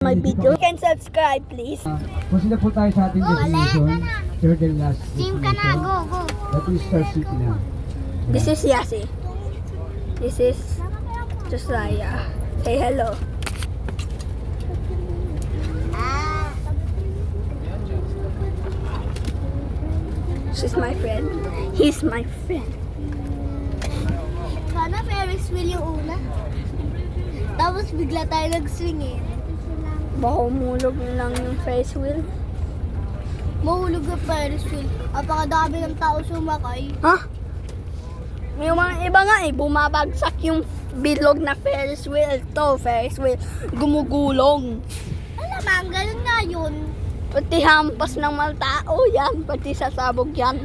My video. You can subscribe, please. Consider po tayo sa ating destination. Third and last Team ka na, destination. go, go. That is Star City na. This is Yasi. This is Josiah. Say hello. She's my friend. He's my friend. Sana Ferris wheel yung una. Tapos bigla tayo nag-swing eh. Baka umulog lang yung Ferris wheel. Mahulog yung Ferris wheel. Apakadami ng tao sumakay. Ha? May mga iba nga eh, bumabagsak yung bilog na Ferris wheel. Ito, Ferris wheel. Gumugulong. Alam, ganun nga yun. Pati hampas ng mga tao yan. Pati sasabog yan.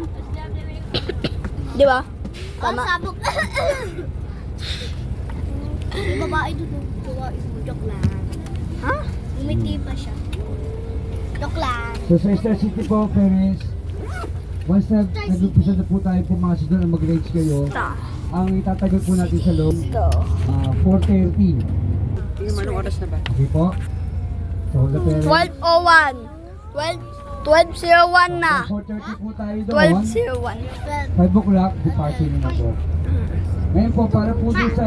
Di ba? Ang Tama. sabog. Yung babae doon. Babae doon. Joke lang. Ha? Umiti pa siya. Joke lang. So sa Star City po, parents, once na nag-umpisa na po tayo pumasok doon at mag-range kayo, Ito. ang itatagal po natin sa loob, Ito. 4:30. Anong oras na ba? Okay po? So the parents, 12:01. 12:01 na. 4:30 po tayo doon. 12:01. 5 o'clock, departure na po. Ngayon po, para po doon sa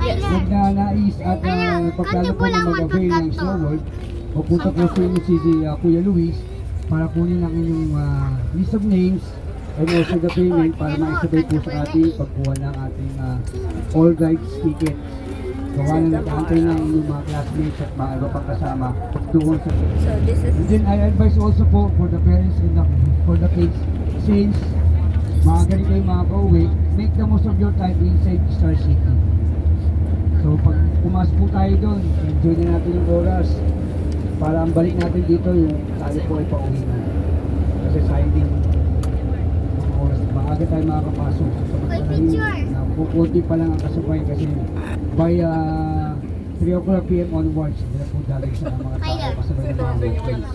nagnanais at pagkano po na mag-avail ng Snow World, pupunta po sa inyo si Kuya Luis para kunin ang inyong list of names and also the payment para maisabay po sa ating pagkuha ng ating all guides ticket. Gawa na nag-aantay ng inyong mga classmates at mga iba pang kasama doon sa So this is And then I advise also po for the parents and for the kids, since maaga rin kayo makaka-uwi, make the most of your time inside Star City. So pag pumasok po tayo doon, enjoy na natin yung oras para ang balik natin dito yung tayo po ay pauwi na. Kasi sayang din mga oras. Maaga tayo makakapasok. So pagkakaroon na kukunti pa lang ang kasabay kasi by 3 o'clock PM onwards, hindi na po dahil sa mga tao kasabay ng mga workplace.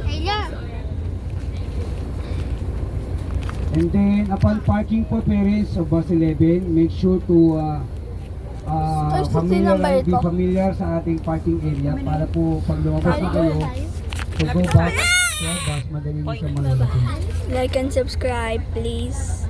Taylor. And then, upon parking po parents of bus 11, make sure to be familiar sa ating parking area para po pag lumabas na kayo, to go back sa bus, madali nyo siya malalating. like and subscribe, please.